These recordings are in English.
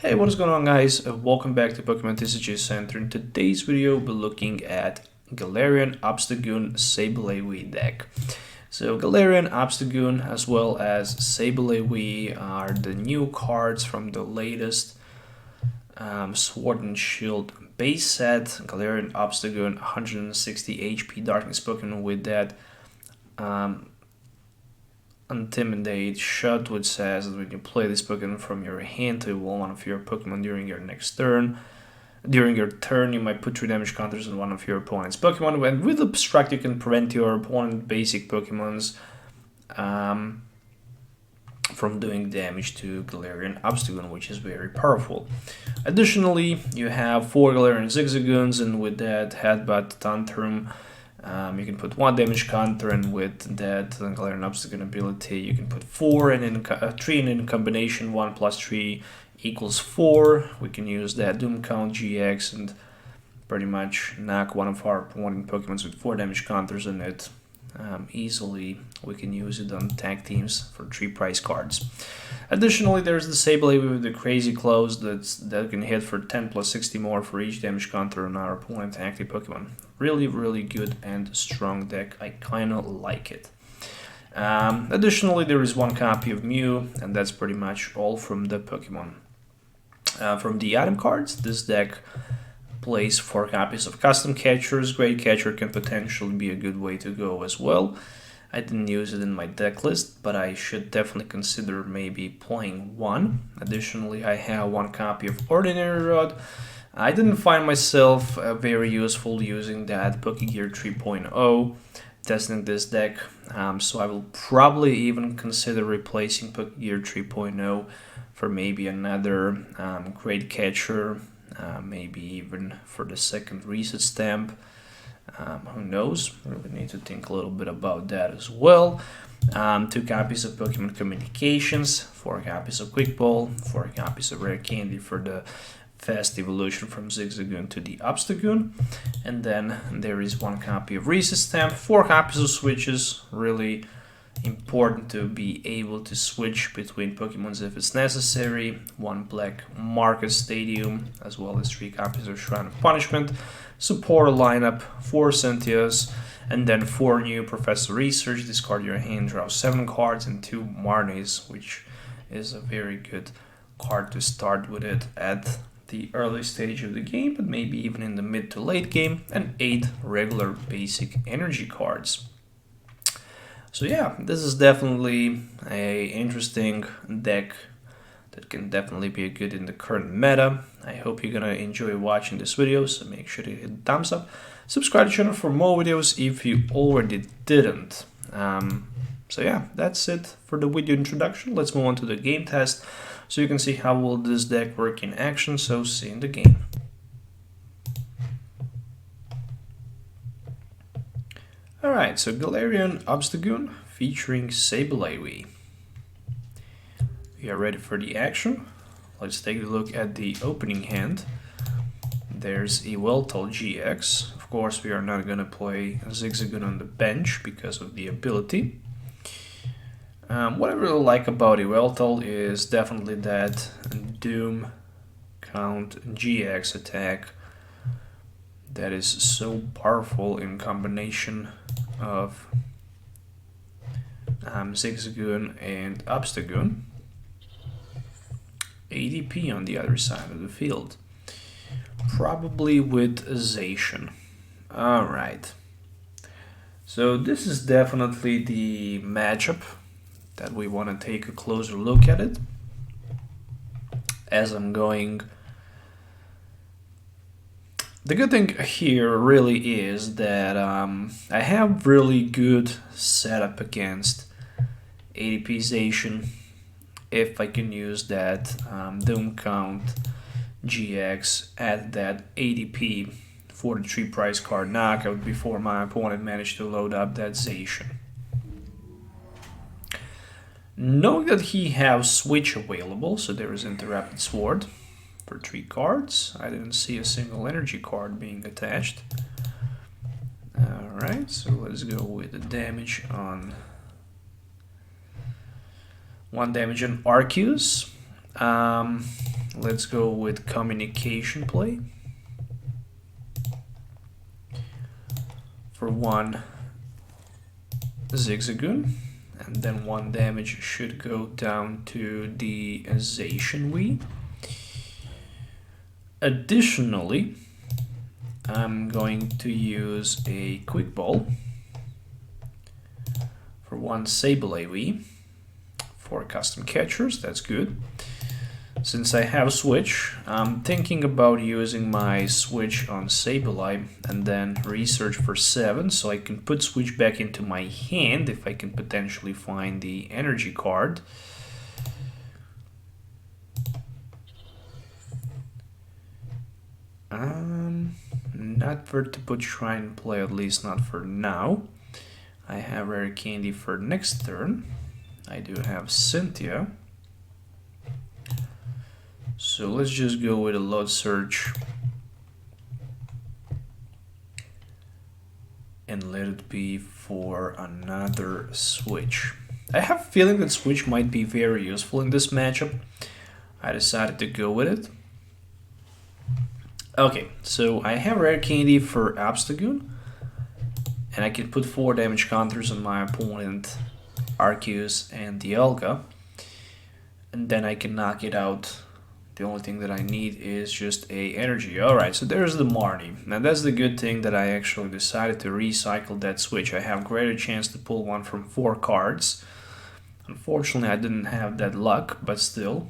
Hey, what is going on, guys? Welcome back to Pokemon TCG Center. In today's video, we'll be looking at Galarian Obstagoon Sableye deck. So Galarian Obstagoon as well as Sableye are the new cards from the latest Sword and Shield base set. Galarian Obstagoon 160 HP Darkness Pokemon with that Intimidate shot, which says that when you play this Pokemon from your hand to one of your Pokemon during your next turn, you might put 3 damage counters on one of your opponent's Pokemon. And with Obstruct, you can prevent your opponent's basic Pokemons from doing damage to Galarian Obstagoon, which is very powerful. Additionally, you have 4 Galarian Zigzagoons, and with that Headbutt Tantrum, you can put 1 damage counter, and with that Galarian Obstagoon ability, you can put 4 and in 3, and in combination 1 plus 3 equals 4. We can use that Doom Count GX and pretty much knock one of our opponent Pokemons with 4 damage counters on it. Easily, we can use it on tag teams for 3 prize cards. Additionally, there's the Sableye with the crazy claws that can hit for 10 plus 60 more for each damage counter on our opponent's active Pokemon. Really good and strong deck. I kinda like it. Additionally, there is 1 copy of Mew, and that's pretty much all from the Pokemon. From the item cards, this deck plays 4 copies of Custom Catchers. Great Catcher can potentially be a good way to go as well. I didn't use it in my deck list, but I should definitely consider maybe playing 1. Additionally, I have 1 copy of Ordinary Rod. I didn't find myself very useful using that Pokegear 3.0 testing this deck, so I will probably even consider replacing Pokegear 3.0 for maybe another Great Catcher, maybe even for the second reset stamp. Who knows? Really need to think a little bit about that as well. 2 copies of Pokemon Communications, 4 copies of Quick Ball, 4 copies of Rare Candy for the fast evolution from Zigzagoon to the Obstagoon, and then there is 1 copy of Reset Stamp, 4 copies of Switches. Really important to be able to switch between Pokemons if it's necessary. 1 Black Market Stadium, as well as 3 copies of Shrine of Punishment. Support lineup, 4 Cynthias, and then 4 new Professor Research. Discard your hand, draw 7 cards, and 2 Marnies, which is a very good card to start with it at the early stage of the game, but maybe even in the mid to late game, and 8 regular basic energy cards. So yeah, this is definitely a interesting deck that can definitely be good in the current meta. I hope you're gonna enjoy watching this video, so make sure to hit the thumbs up. Subscribe to the channel for more videos if you already didn't. So yeah, that's it for the video introduction. Let's move on to the game test, so you can see how will this deck work in action. So see you in the game. Alright, so Galarian Obstagoon featuring Sableye. We are ready for the action. Let's take a look at the opening hand. There's Yveltal GX. Of course, we are not going to play Zigzagoon on the bench because of the ability. What I really like about Yveltal is definitely that Doom Count GX attack that is so powerful in combination of Zigzagoon and Obstagoon. ADP on the other side of the field, probably with Zacian. Alright, so this is definitely the matchup that we want to take a closer look at it. As I'm going, the good thing here really is that I have really good setup against ADP Zacian if I can use that Doom Count GX at that ADP for the 3 prize card knockout before my opponent managed to load up that Zacian. Knowing that he has Switch available, so there is Interrupted Sword for 3 cards. I didn't see a single energy card being attached. Alright, so let's go with the damage on 1 damage on Arceus. Let's go with communication play. For 1 Zigzagoon, and then 1 damage should go down to the Zacian. Additionally, I'm going to use a Quick Ball for 1 Sableye for custom catchers. That's good. Since I have Switch, I'm thinking about using my Switch on Sableye and then research for 7, so I can put Switch back into my hand if I can potentially find the energy card. Not for to put Shrine play, at least not for now. I have Rare Candy for next turn. I do have Cynthia. So let's just go with a Load Search and let it be for another Switch. I have a feeling that Switch might be very useful in this matchup. I decided to go with it. Okay, so I have Rare Candy for Obstagoon, and I can put 4 damage counters on my opponent, Arceus and Dialga, and then I can knock it out. The only thing that I need is just a energy. Alright, so there's the Marnie. Now that's the good thing that I actually decided to recycle that Switch. I have greater chance to pull one from 4 cards. Unfortunately, I didn't have that luck, but still.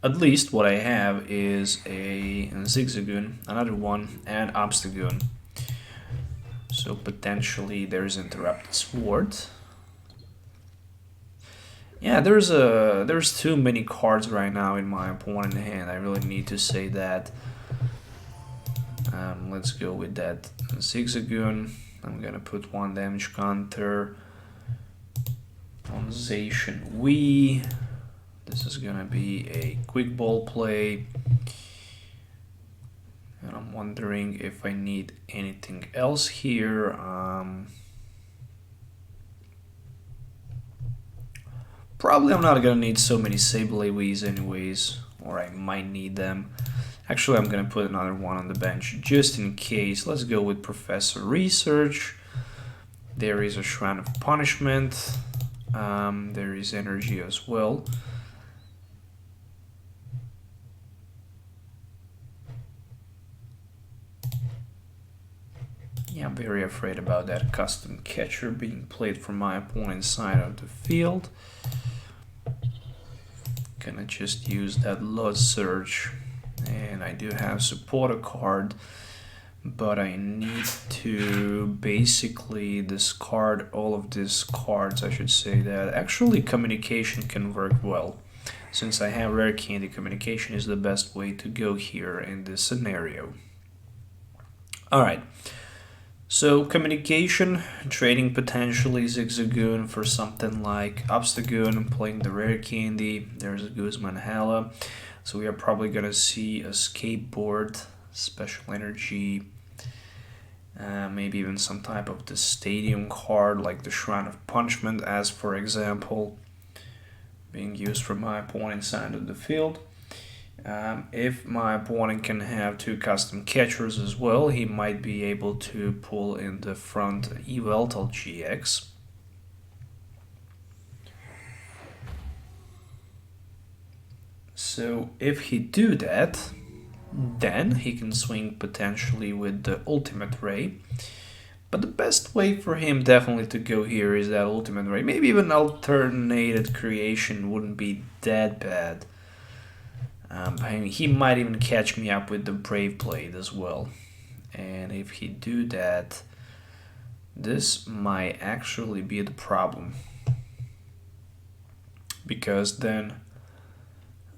At least what I have is a Zigzagoon, another one, and Obstagoon. So potentially there's Interrupted Sword. Yeah, there's too many cards right now in my opponent's hand. I really need to say that. Let's go with that Zigzagoon. I'm gonna put 1 damage counter on Zacian. This is gonna be a Quick Ball play. And I'm wondering if I need anything else here. Probably I'm not gonna need so many Sableye anyways, or I might need them. Actually, I'm gonna put another one on the bench just in case. Let's go with Professor Research. There is a Shrine of Punishment. There is energy as well. Yeah, I'm very afraid about that custom catcher being played from my opponent's side of the field. Gonna just use that Load Search, and I do have Supporter card, but I need to basically discard all of these cards. I should say that actually Communication can work well. Since I have Rare Candy, Communication is the best way to go here in this scenario. Alright, so Communication, trading potentially Zigzagoon for something like Obstagoon, playing the Rare Candy. There's a Guzman Hala. So we are probably going to see a Skateboard, Special Energy, maybe even some type of the Stadium card like the Shrine of Punishment, as for example, being used from my opponent's side of the field. If my opponent can have 2 custom catchers as well, he might be able to pull in the front Yveltal GX. So if he do that, then he can swing potentially with the Ultimate Ray. But the best way for him definitely to go here is that Ultimate Ray. Maybe even Alternated Creation wouldn't be that bad. I mean, he might even catch me up with the Brave Blade as well. And if he do that, this might actually be the problem. Because then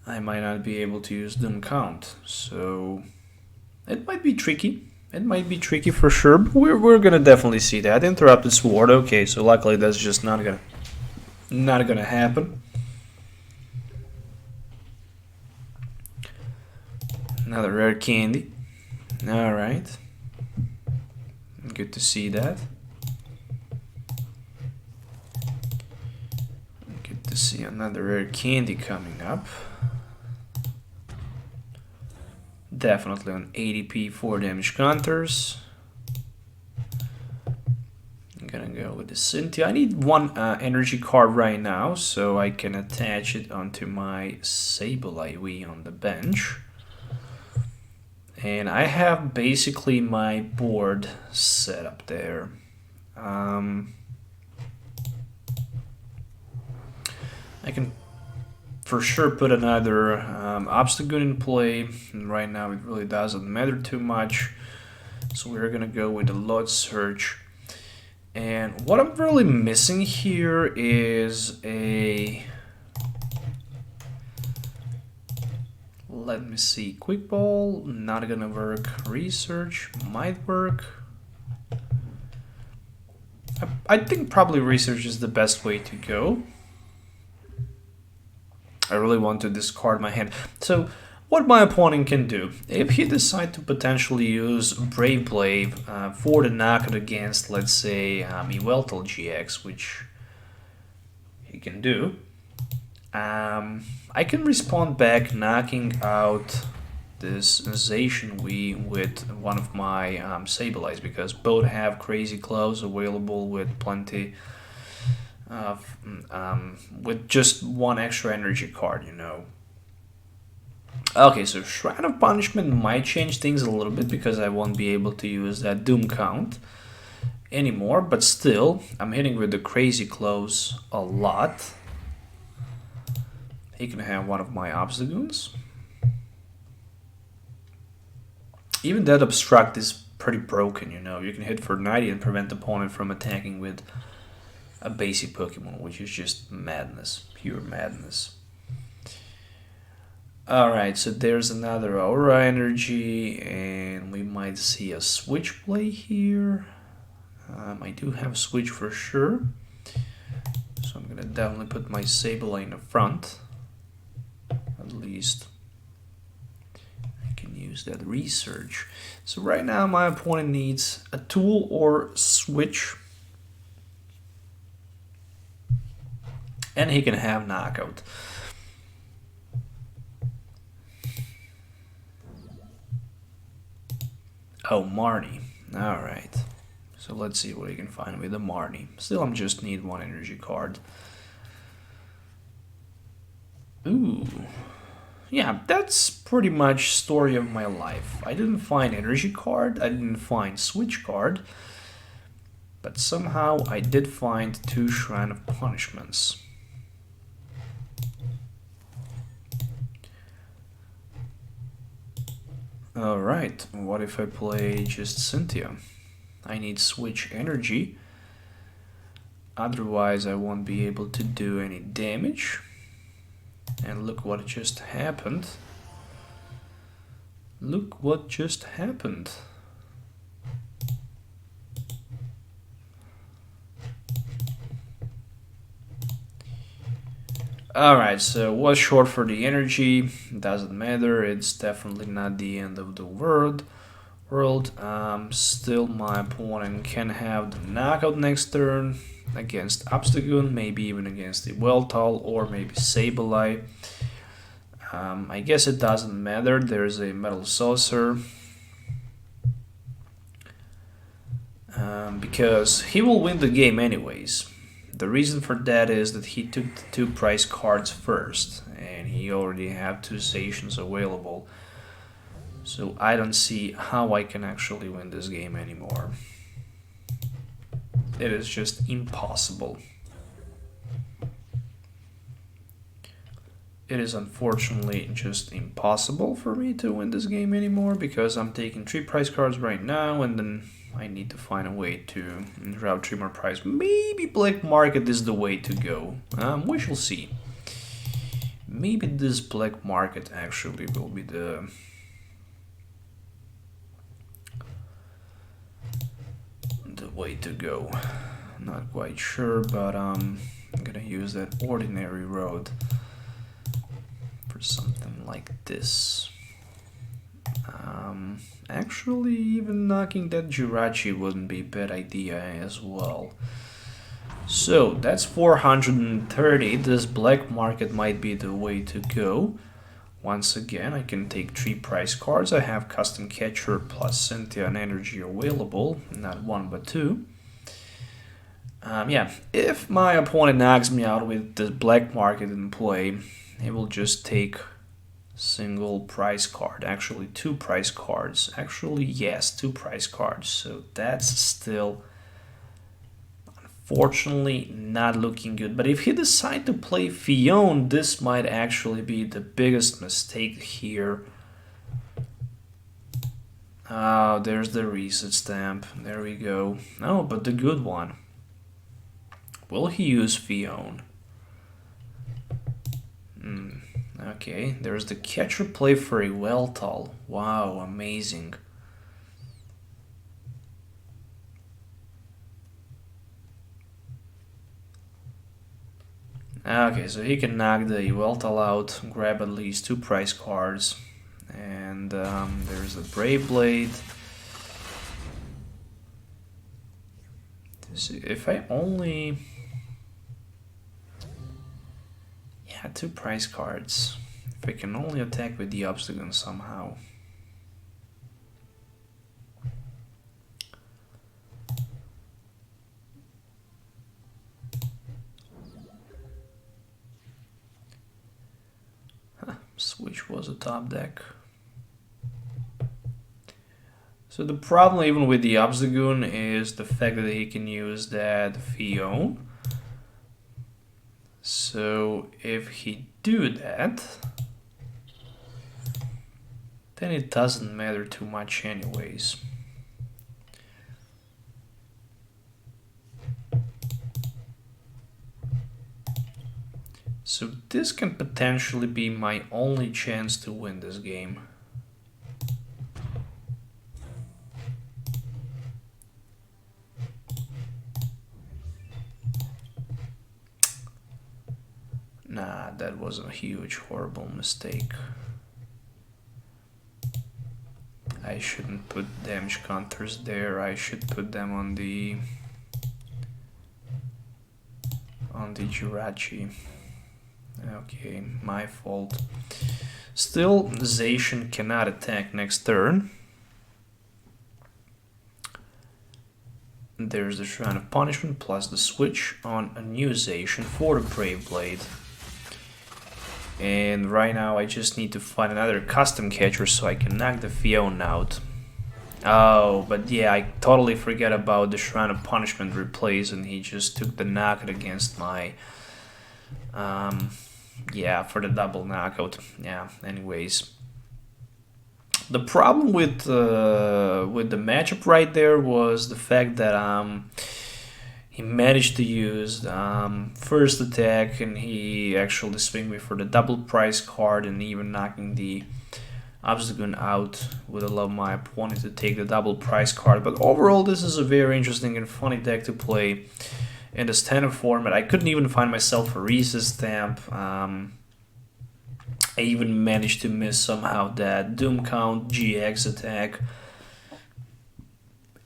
I might not be able to use Doom Count. So it might be tricky. It might be tricky for sure, but we're gonna definitely see that. Interrupted Sword, okay, so luckily that's just not gonna happen. Another Rare Candy. Alright. Good to see that. Good to see another rare candy coming up. Definitely on ADP 4 damage counters. I'm gonna go with the Cynthia. I need one energy card right now so I can attach it onto my Sableye on the bench. And I have basically my board set up there. I can for sure put another Obstagoon in play, and right now it really doesn't matter too much, so we're gonna go with a lot search. And what I'm really missing here is a, let me see, quick ball, not gonna work. Research might work. I think probably research is the best way to go. I really want to discard my hand. So what my opponent can do, if he decides to potentially use Brave Blade for the knockout against, let's say, Yveltal GX, which he can do, I can respond back knocking out this Zacian with one of my Sableyes, because both have crazy claws available with plenty with just one extra energy card, you know. Okay, so Shrine of Punishment might change things a little bit because I won't be able to use that Doom count anymore, but still, I'm hitting with the crazy claws a lot. He can have one of my Obstagoons. Even that Obstruct is pretty broken, you know. You can hit for 90 and prevent the opponent from attacking with a basic Pokemon, which is just madness, pure madness. Alright, so there's another Aura Energy, and we might see a Switch play here. I do have Switch for sure, so I'm gonna definitely put my Sableye in the front. At least I can use that research. So right now my opponent needs a tool or Switch, and he can have knockout. Oh, Marnie. Alright. So let's see what he can find with the Marnie. Still, I'm just need one energy card. Ooh. Yeah, that's pretty much story of my life. I didn't find energy card, I didn't find Switch card, but somehow I did find 2 Shrine of Punishments. Alright, what if I play just Cynthia? I need Switch energy, otherwise I won't be able to do any damage. And look what just happened. Look what just happened. Alright, so was short for the energy, doesn't matter, it's definitely not the end of the world. Still my opponent can have the knockout next turn against Obstagoon, maybe even against the Yveltal or maybe Sableye. I guess it doesn't matter, there's a Metal Saucer. Because he will win the game anyways. The reason for that is that he took the 2 prize cards first, and he already have 2 stations available. So I don't see how I can actually win this game anymore. It is just impossible. It is unfortunately just impossible for me to win this game anymore, because I'm taking 3 prize cards right now, and then I need to find a way to route 3 more prize. Maybe Black Market is the way to go. We shall see. Maybe this Black Market actually will be the way to go. Not quite sure, but I'm gonna use that ordinary road for something like this. Actually, even knocking that Jirachi wouldn't be a bad idea as well. So that's 430. This black market might be the way to go. Once again, I can take 3 price cards. I have Custom Catcher plus Cynthia and Energy available, not 1 but 2. Yeah, if my opponent knocks me out with the black market in play, he will just take single price card. Actually, 2 price cards. Actually, yes, 2 price cards. So that's still, unfortunately, not looking good. But if he decides to play Fion, this might actually be the biggest mistake here. Oh, there's the reset stamp. There we go. No, but the good one. Will he use Fion? Okay, there's the catcher play for a Weltal. Wow, amazing. Okay, so he can knock the Weltal out, grab at least 2 price cards. And there's the Brave Blade. If I only... Yeah, 2 price cards. If I can only attack with the Obstagoon somehow. Switch was a top deck. So the problem even with the Obstagoon is the fact that he can use that Fion. So if he do that, then it doesn't matter too much anyways. So this can potentially be my only chance to win this game. Nah, that was a huge, horrible mistake. I shouldn't put damage counters there. I should put them on the Jirachi. Okay, my fault. Still, Zacian cannot attack next turn. There's the Shrine of Punishment plus the switch on a new Zacian for the Brave Blade. And right now I just need to find another custom catcher so I can knock the Fiona out. Oh, but yeah, I totally forget about the Shrine of Punishment replace, and he just took the knockout against my... yeah, for the double knockout. Yeah, anyways. The problem with the matchup right there was the fact that he managed to use first attack, and he actually swing me for the double price card, and even knocking the Obstagoon out would allow my opponent to take the double price card. But overall, this is a very interesting and funny deck to play in the standard format. I couldn't even find myself a reset stamp. I even managed to miss somehow that Doom Count GX attack.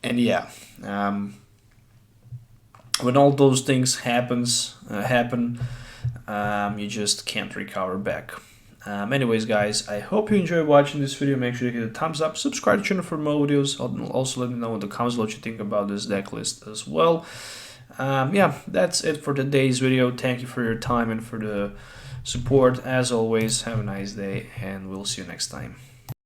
And yeah, when all those things happen, you just can't recover back. Anyways, guys, I hope you enjoyed watching this video. Make sure to hit a thumbs up, subscribe to the channel for more videos. Also let me know in the comments what you think about this deck list as well. Yeah, that's it for today's video. Thank you for your time and for the support. As always, have a nice day, and we'll see you next time.